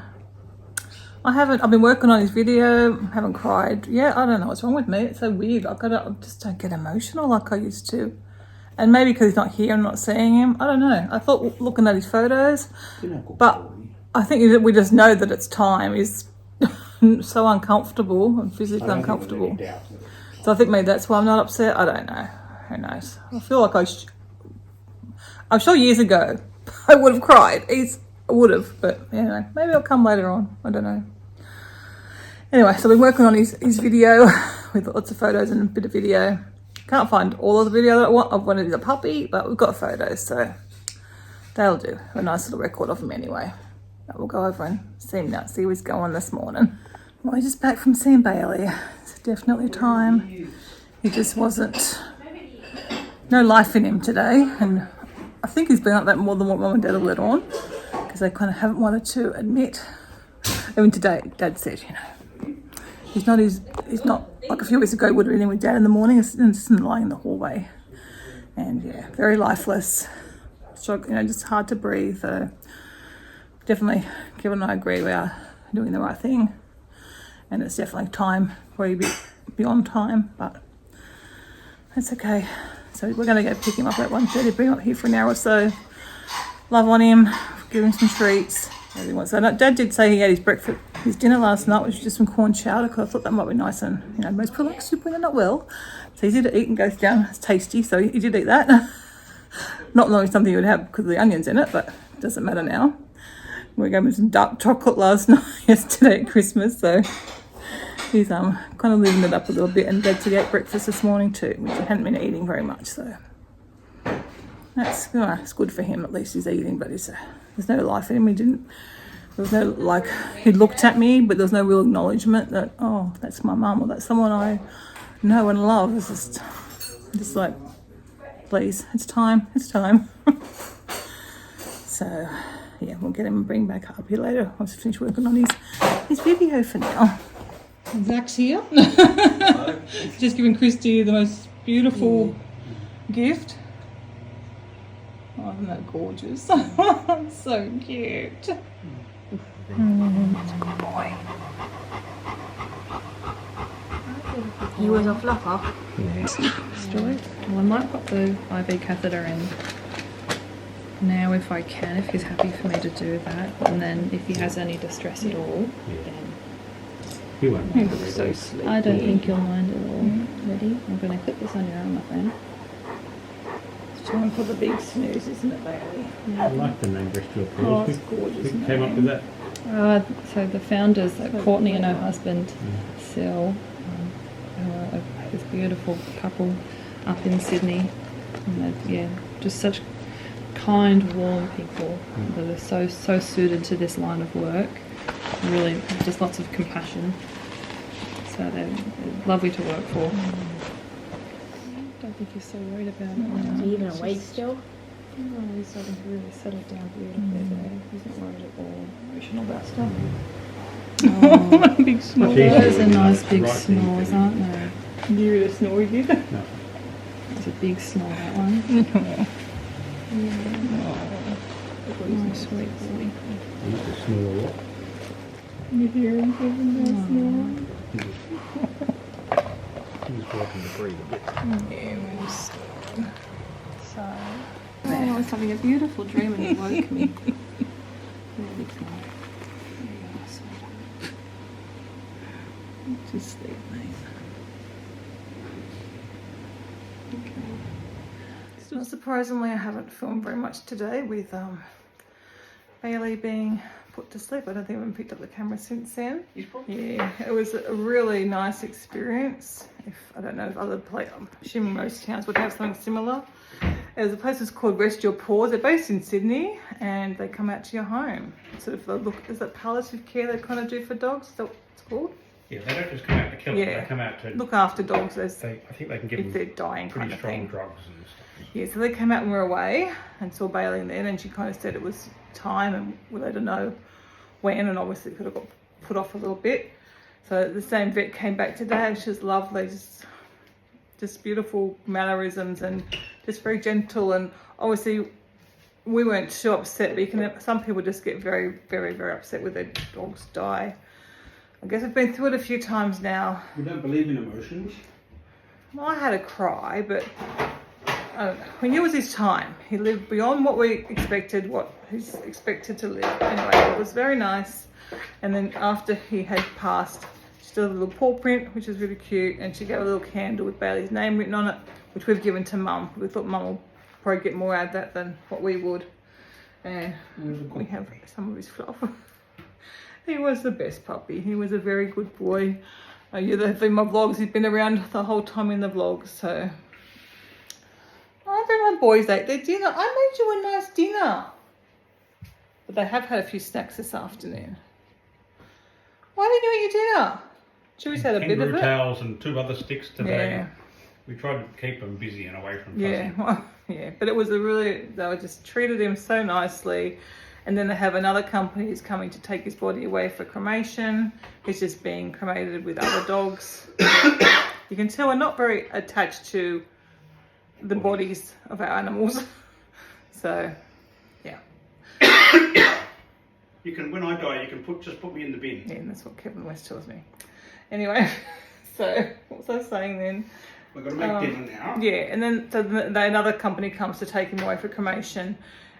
I've been working on his video, haven't cried yet. I don't know what's wrong with me. It's so weird. I just don't get emotional like I used to. And maybe because he's not here and not seeing him. I don't know. I thought looking at his photos, but I think we just know that it's time. He's so uncomfortable and physically uncomfortable. So I think maybe that's why I'm not upset. I don't know. Who knows? I feel like I'm sure years ago I would have cried. I would have, but you know, maybe it'll come later on. I don't know. Anyway, so we're working on his video with lots of photos and a bit of video. Can't find all of the video that I want of when he's a puppy, but we've got photos, so that'll do. A nice little record of him anyway. But we'll go over and see him now, see how he's going this morning. Well, he's just back from seeing Bailey. It's definitely time. He just wasn't, no life in him today, and I think he's been like that more than what Mum and Dad have let on, because they kind of haven't wanted to admit. Even today, Dad said, you know, he's not like a few weeks ago would have been in with Dad in the morning and just lying in the hallway. And yeah, very lifeless. Just hard to breathe. So definitely, Kevin and I agree we are doing the right thing. And it's definitely time, way beyond time, but that's okay. So we're going to go pick him up at 1:30, bring him up here for an hour or so. Love on him, give him some treats. So Dad did say he had his dinner last night, which was just some corn chowder, because I thought that might be nice, and you know, most people like soup when they're not well. It's easy to eat and goes down. It's tasty, so he did eat that. Not knowing something you would have because of the onions in it, but it doesn't matter now. We gave him some dark chocolate yesterday at Christmas, so he's kind of living it up a little bit. And Dad took out breakfast this morning too, which he hadn't been eating very much, so it's good for him. At least he's eating, but there's no life in him. There was no, he looked at me, but there was no real acknowledgement that, oh, that's my mum or that's someone I know and love. It's just like, please, it's time. So, yeah, we'll get him and bring back up here later once we finish working on his video for now. Zach's here. Just giving Christy the most beautiful gift. Oh, isn't that gorgeous? So cute. That's a good boy. He was a fluffer. Story. Well, I might put the IV catheter in now if I can, if he's happy for me to do that. And then if he has any distress at all, then He won't mind the He's so sleepy. I don't think you'll mind at all. Ready? I'm going to clip this on your arm, my friend. It's time for the big snooze, isn't it, Bailey? I like the name Rest Your Oh, Paws. it's gorgeous. Who came up with that? So the founders, Courtney and her husband, Sil, who are this beautiful couple up in Sydney. And just such kind, warm people that are so suited to this line of work. Really, just lots of compassion. So they're lovely to work for. I don't think he's so worried about it. Is he even awake still? No, he's starting to really settle down beautifully there. He's not worried at all. Emotional about stuff. Oh, Big snore. Jeez. those are nice big Right thing to snores, do. aren't they? You really snore, you did? No. It's a big snore, that one. Oh, sweet boy. I used to snore a lot. You hear him having that snore? He was working to breathe a bit. Yeah, we were snoring. So, I was having a beautiful dream and it woke me. Really cool. There you are, sweetheart. Just sleep, mate. Okay. Not surprisingly, I haven't filmed very much today with Bailey being put to sleep. I don't think I've even picked up the camera since then. Yeah, it was a really nice experience. I don't know if other places, I'm assuming most towns would have something similar. There's a place that's called Rest Your Paws. They're based in Sydney and they come out to your home. Sort of is that palliative care they kind of do for dogs? Is that what it's called? Yeah, they don't just come out to kill them, Yeah. they come out to... Look after dogs as I think they can give if they're them dying kind pretty of strong thing. drugs and stuff. Yeah, so they came out when we were away and saw Bailey then, and she kind of said it was time and we let her know when, and obviously it could have got put off a little bit. So the same vet came back today and she was lovely, just beautiful mannerisms and just very gentle, and obviously we weren't too upset, but some people just get very, very, very upset when their dogs die. I guess I've been through it a few times now. We don't believe in emotions. Well, I had a cry, but I don't know. We knew it was his time. He lived beyond what we expected, what he's expected to live. Anyway, it was very nice. And then after he had passed, she did a little paw print, which was really cute, and she gave a little candle with Bailey's name written on it, which we've given to Mum. We thought Mum will probably get more out of that than what we would. And we have some of his fluff. He was the best puppy. He was a very good boy. You've seen my vlogs. He's been around the whole time in the vlogs. So I don't know, boys ate their dinner. I made you a nice dinner. But they have had a few snacks this afternoon. Why didn't you eat your dinner? Chewy's had a bit of Kangaroo it. towels and 2 other sticks today. Yeah. We tried to keep them busy and away from Fuzzy. Yeah, well, yeah, but it was they were just treated him so nicely. And then they have another company who's coming to take his body away for cremation. He's just being cremated with other dogs. You can tell we're not very attached to the bodies of our animals. So, yeah. You can, when I die, you can just put me in the bin. Yeah, and that's what Kevin West tells me. Anyway, so what was I saying then? We've got to make dinner now. Yeah, and then so another company comes to take him away for cremation.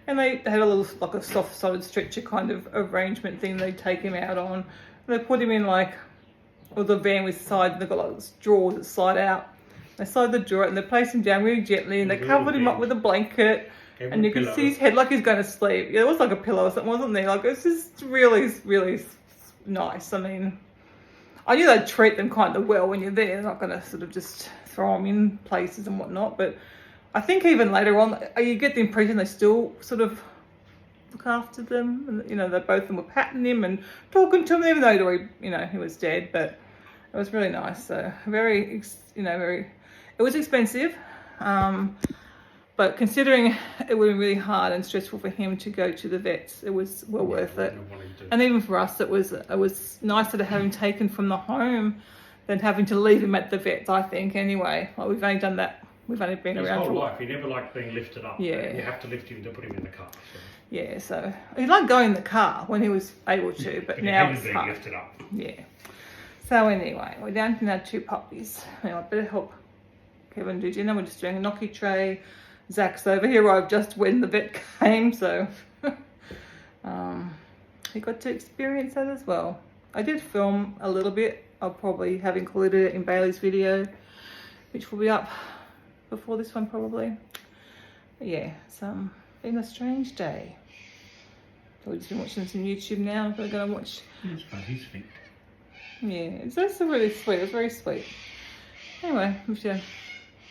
And they had a little, like a soft solid stretcher kind of arrangement thing they take him out on. They put him in the van with side, they've got like drawers that slide out. They slide the drawer and they place him down really gently and they covered him up with a blanket. And you can see his head like he's going to sleep. Yeah, it was like a pillow or something, wasn't there? Like, it's just really, really nice. I mean, I knew they'd treat them kind of well when you're there. They're not going to sort of just throw them in places and whatnot, but I think even later on, you get the impression they still sort of look after them. And, you know, they both of them were patting him and talking to him, even though he was dead. But it was really nice. So very, it was expensive. But considering it would have been really hard and stressful for him to go to the vets, it was well worth it. And even for us, it was nicer to have him taken from the home than having to leave him at the vets, I think, anyway. Like, we've only done that. We've only been His around whole for life, he never liked being lifted up. Yeah. You have to lift him to put him in the car. So. Yeah, so he liked going in the car when he was able to, but now it's being hard. lifted up. Yeah. So anyway, we're down to now 2 puppies. Anyway, I better help Kevin do dinner. We're just doing a gnocchi tray. Zach's over here arrived just when the vet came, so he got to experience that as well. I did film a little bit. I'll probably have included it in Bailey's video, which will be up before this one probably. But yeah, it's been a strange day. So we've just been watching some YouTube now. We're going to watch. It's Fuzzy's feet. Yeah, it's also really sweet. It was very sweet. Anyway, if you're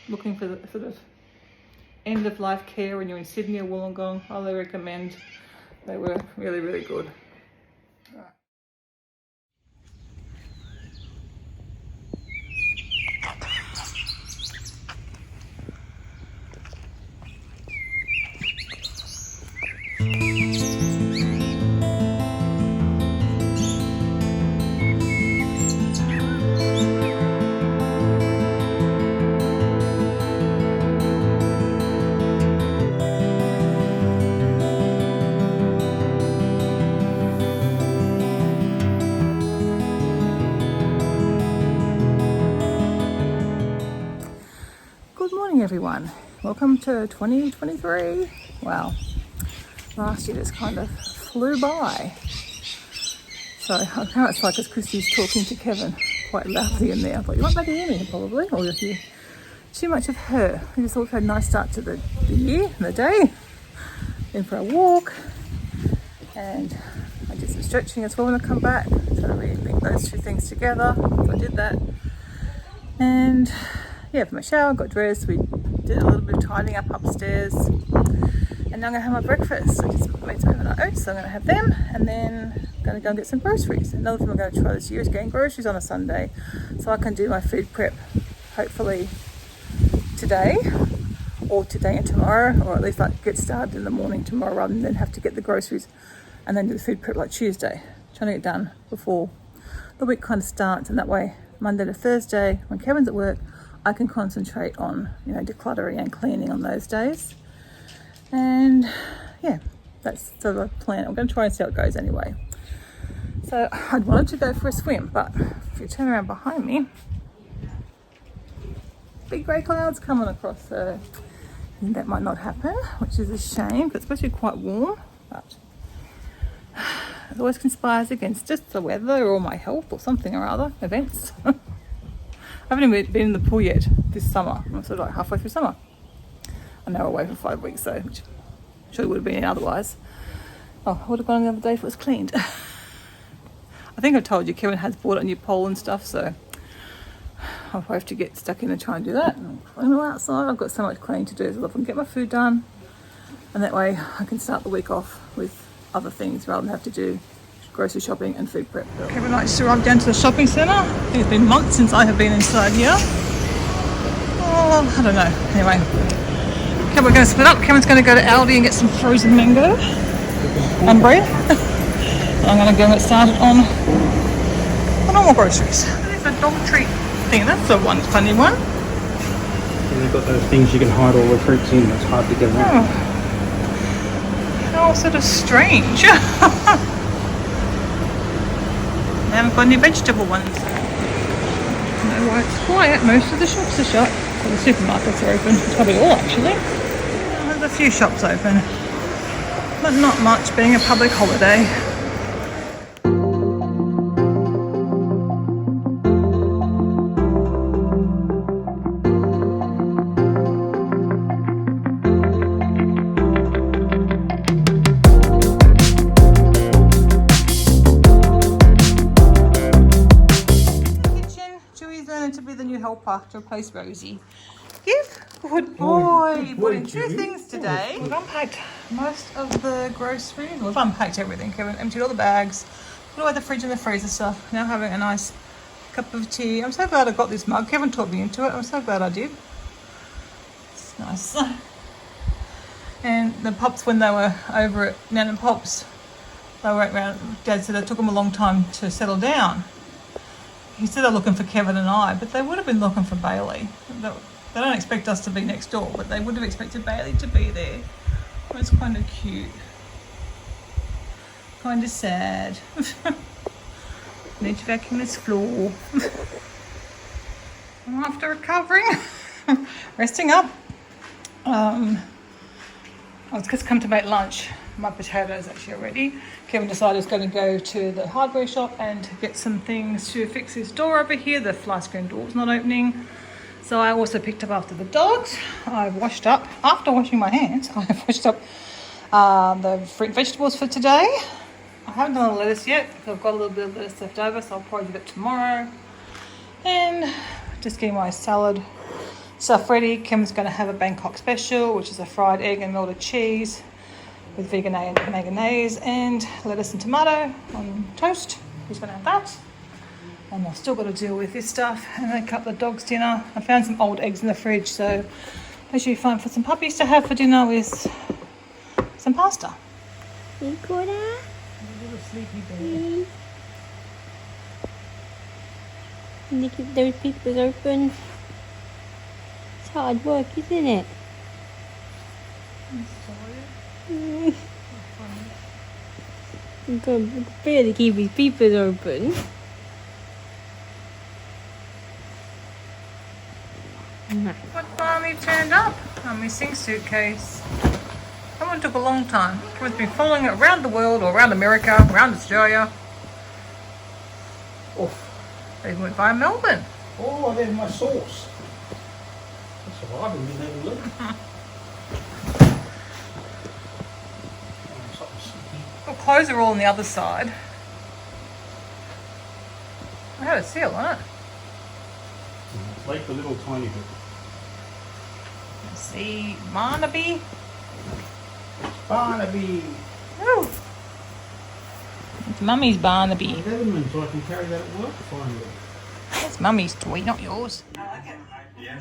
looking for the sort of end of life care when you're in Sydney or Wollongong, I highly recommend. They were really, really good. everyone. Welcome to 2023. Wow, last year just kind of flew by. So I don't know what it's like as Christy's talking to Kevin quite loudly in there. I thought you won't be able to hear me probably, or you'll hear too much of her. We just all had a nice start to the year and the day. Went for a walk, and I did some stretching as well when I come back. So I really link those two things together. So I did that. And yeah, for my shower, got dressed. We did a little bit of tidying up upstairs. And now I'm going to have my breakfast. I just made some overnight oats, so I'm going to have them. And then I'm going to go and get some groceries. Another thing I'm going to try this year is getting groceries on a Sunday. So I can do my food prep, hopefully today. Or today and tomorrow. Or at least like get started in the morning tomorrow rather than have to get the groceries and then do the food prep like Tuesday. Trying to get done before the week kind of starts. And that way, Monday to Thursday, when Kevin's at work, I can concentrate on, decluttering and cleaning on those days. And yeah, that's sort of a plan. I'm going to try and see how it goes anyway. So I'd wanted to go for a swim, but if you turn around behind me, big grey clouds coming across, so that might not happen, which is a shame, but it's supposed to be quite warm, but it always conspires against just the weather or my health or something or other, events. I haven't even been in the pool yet this summer. I'm sort of like halfway through summer. I know we're away for 5 weeks, so which surely would have been otherwise. Oh, I would have gone the other day if it was cleaned. I think I told you Kevin has bought a new pole and stuff, so I'll have to get stuck in and try and do that. And clean it outside. I've got so much cleaning to do, so I can get my food done, and that way I can start the week off with other things rather than have to do grocery shopping and food prep. Kevin likes to run down to the shopping centre. I think it's been months since I have been inside here. Oh, I don't know. Anyway, okay, we're going to split up. Kevin's going to go to Aldi and get some frozen mango and bread. And I'm going to go and get started on the normal groceries. There's a dog treat thing. That's the one funny one. And they've got those things you can hide all the fruits in. It's hard to get around. Oh, sort of strange. I haven't got any vegetable ones. No, why it's quiet. Most of the shops are shut. Well, the supermarkets are open. Probably all actually. There's a few shops open, but not much, being a public holiday. To replace Rosie. Give. Good boy. You brought in two things today. We've unpacked most of the groceries. We've unpacked everything. Kevin emptied all the bags, put away the fridge and the freezer stuff. Now having a nice cup of tea. I'm so glad I got this mug. Kevin talked me into it. I'm so glad I did. It's nice. And the Pops, when they were over at Nan and Pop's, they were around. Dad said it took them a long time to settle down. He said they're looking for Kevin and I, but they would have been looking for Bailey. They don't expect us to be next door, but they would have expected Bailey to be there. It's kind of cute. Kind of sad. Need to vacuum this floor. I'm after recovering. Resting up. I was just come to make lunch. My potatoes actually are ready. Kevin decided he's going to go to the hardware shop and get some things to fix his door over here. The fly screen door's not opening. So I also picked up after the dogs. I've washed up, after washing my hands, I've washed up the fruit and vegetables for today. I haven't done the lettuce yet because I've got a little bit of lettuce left over, so I'll probably do that tomorrow. And just getting my salad stuff ready. Kevin's going to have a Bangkok special, which is a fried egg and melted cheese with vegan mayonnaise and lettuce and tomato on toast. He's going to have that. And I've still got to deal with this stuff and then cut the dog's dinner. I found some old eggs in the fridge, so they should be fun for some puppies to have for dinner with some pasta. You got that? A little sleepy bear. And you keep those papers open. It's hard work, isn't it? I'm sorry. You can barely keep his papers open. What finally turned up? A missing suitcase. Someone took a long time. Someone's been following it around the world, or around America, around Australia. Oh, They went via Melbourne. oh, there's my sauce. That's all right, we didn't have a look. Something sticky. Well, clothes are all on the other side. I had a seal on it. It's like a little tiny bit. Let's see, Barnaby. Barnaby. Ooh. It's Mummy's Barnaby. Leatherman, so I can carry that at work finally. That's Mummy's toy, not yours. Yeah.